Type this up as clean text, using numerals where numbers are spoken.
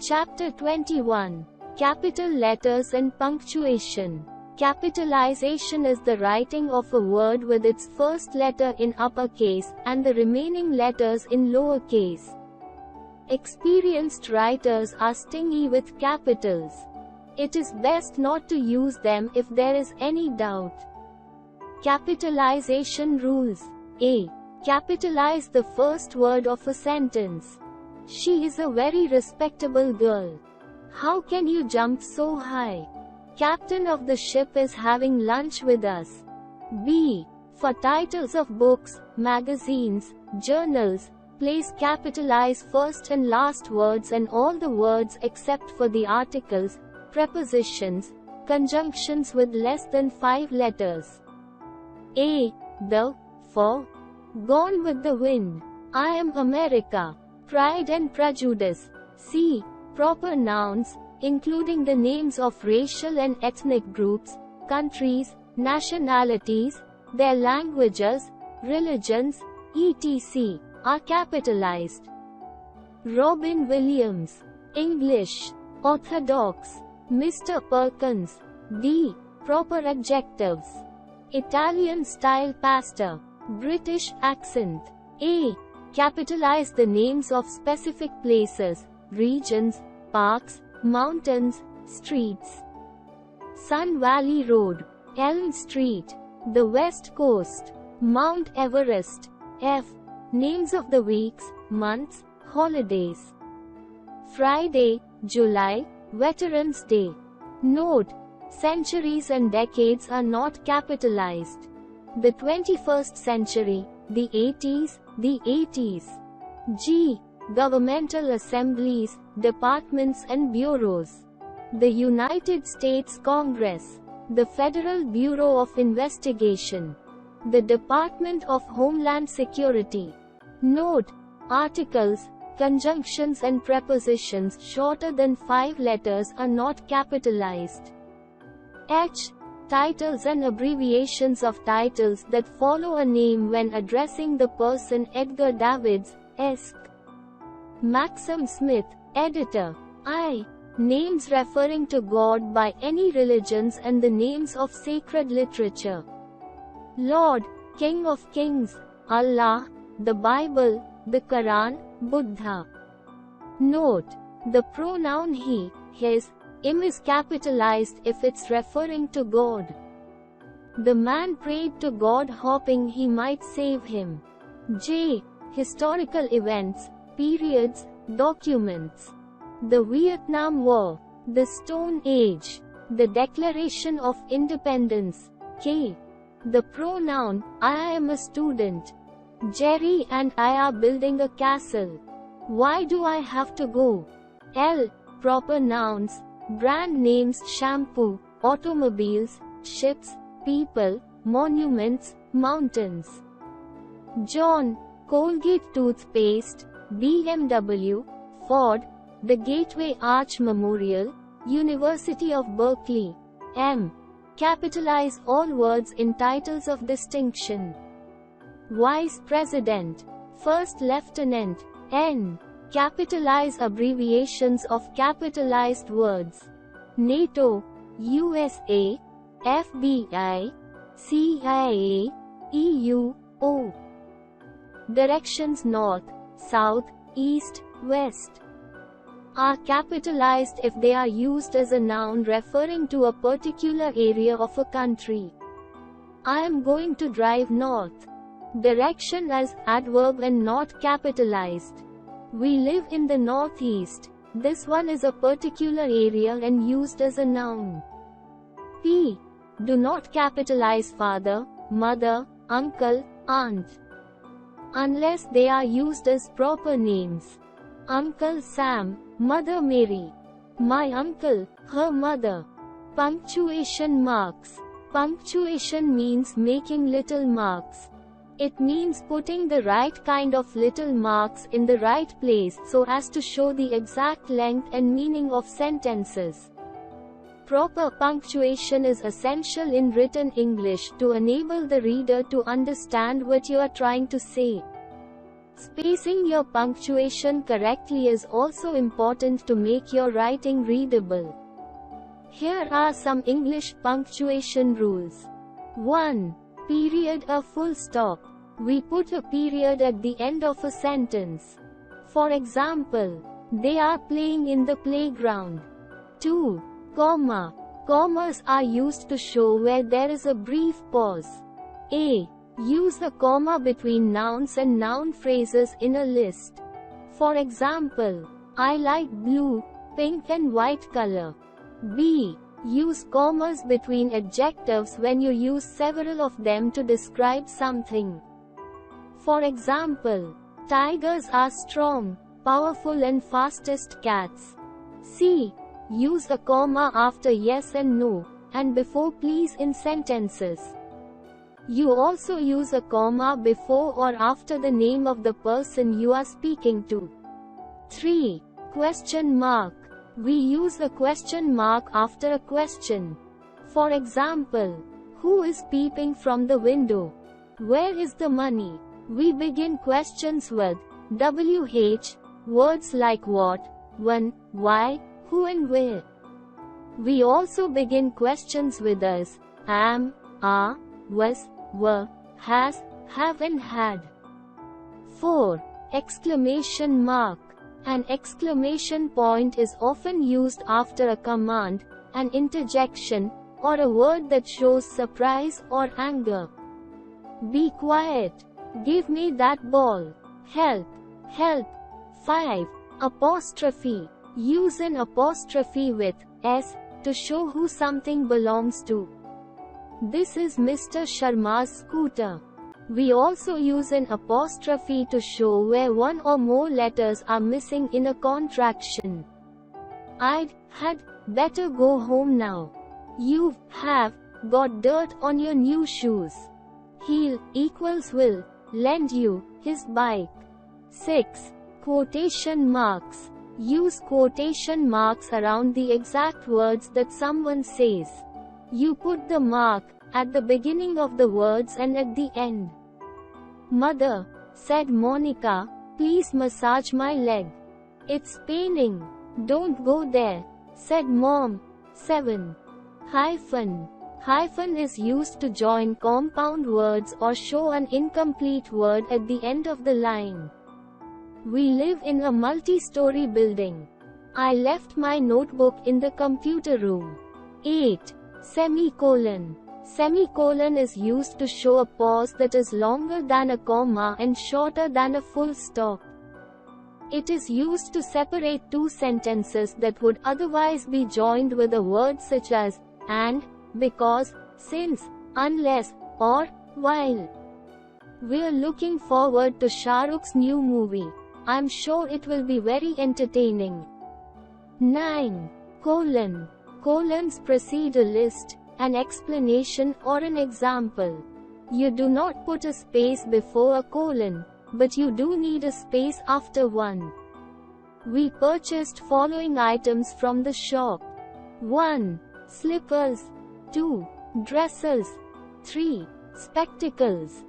Chapter 21. Capital Letters and Punctuation. Capitalization is the writing of a word with its first letter in uppercase, and the remaining letters in lowercase. Experienced writers are stingy with capitals. It is best not to use them if there is any doubt. Capitalization rules. A. Capitalize the first word of a sentence. She is a very respectable girl. How can you jump so high? Captain of the ship is having lunch with us. B. For titles of books, magazines, journals, place capitalize first and last words and all the words except for the articles, prepositions, conjunctions with less than 5 letters. A. The, for. Gone with the Wind. I Am America. Pride and Prejudice. C. Proper nouns, including the names of racial and ethnic groups, countries, nationalities, their languages, religions, etc., are capitalized. Robin Williams. English. Orthodox. Mr. Perkins. D. Proper adjectives. Italian-style pasta. British accent. A. Capitalize the names of specific places, regions, parks, mountains, streets. Sun Valley Road. Elm Street. The West Coast. Mount Everest. F. Names of the weeks, months, holidays. Friday, July, Veterans Day. Note: centuries and decades are not capitalized. The 21st century, the 80s, the 80s. G. Governmental assemblies, departments and bureaus. The United States Congress. The Federal Bureau of Investigation. The Department of Homeland Security. Note: articles, conjunctions and prepositions shorter than 5 letters are not capitalized. H. Titles and abbreviations of titles that follow a name when addressing the person Edgar Davids, Esq. Maxim Smith, editor. I. Names referring to God by any religions and the names of sacred literature. Lord, King of Kings, Allah, the Bible, the Quran, Buddha. Note: the pronoun he, his, him is capitalized if it's referring to God. The man prayed to God hoping he might save him. J. Historical events, periods, documents. The Vietnam War. The Stone Age. The Declaration of Independence. K. The pronoun, I am a student. Jerry and I are building a castle. Why do I have to go? L. Proper nouns, brand names, shampoo, automobiles, ships, people, monuments, mountains. John, Colgate toothpaste, BMW, Ford, the Gateway Arch Memorial, University of Berkeley. M. Capitalize all words in titles of distinction. Vice President, First Lieutenant. N. Capitalize abbreviations of capitalized words. NATO, USA, FBI, CIA, EU, O. Directions north, south, east, west are capitalized if they are used as a noun referring to a particular area of a country. I am going to drive north. Direction as adverb and not capitalized. We live in the northeast. This one is a particular area and used as a noun. P. Do not capitalize father, mother, uncle, aunt, unless they are used as proper names. Uncle Sam, Mother Mary. My uncle, her mother. Punctuation marks. Punctuation means making little marks. It means putting the right kind of little marks in the right place so as to show the exact length and meaning of sentences. Proper punctuation is essential in written English to enable the reader to understand what you are trying to say. Spacing your punctuation correctly is also important to make your writing readable. Here are some English punctuation rules. 1. Period or full stop. We put a period at the end of a sentence. For example, they are playing in the playground. 2. Comma. Commas are used to show where there is a brief pause. A. Use a comma between nouns and noun phrases in a list. For example, I like blue, pink and white color. B. Use commas between adjectives when you use several of them to describe something. For example, tigers are strong, powerful and fastest cats. C. Use a comma after yes and no, and before please in sentences. You also use a comma before or after the name of the person you are speaking to. 3. Question mark. We use a question mark after a question. For example, who is peeping from the window? Where is the money? We begin questions with WH, words like what, when, why, who and where. We also begin questions with as, am, are, was, were, has, have and had. 4. Exclamation mark. An exclamation point is often used after a command, an interjection, or a word that shows surprise or anger. Be quiet. Give me that ball. Help. Help. 5. Apostrophe. Use an apostrophe with S to show who something belongs to. This is Mr. Sharma's scooter. We also use an apostrophe to show where one or more letters are missing in a contraction. I'd, had, better go home now. You've, have, got dirt on your new shoes. He'll, equals will, lend you, his bike. 6. Quotation marks. Use quotation marks around the exact words that someone says. You put the mark at the beginning of the words and at the end. Mother, said Monica, please massage my leg. It's paining. Don't go there, said Mom. 7. Hyphen. Hyphen is used to join compound words or show an incomplete word at the end of the line. We live in a multi-story building. I left my notebook in the computer room. 8. Semicolon. Semicolon is used to show a pause that is longer than a comma and shorter than a full stop. It is used to separate two sentences that would otherwise be joined with a word such as and, because, since, unless, or while. We're looking forward to Shah Rukh's new movie. I'm sure it will be very entertaining. 9. Colon. Colons precede a list, an explanation or an example. You do not put a space before a colon, but you do need a space after one. We purchased following items from the shop. 1. Slippers. 2. Dresses. 3. Spectacles.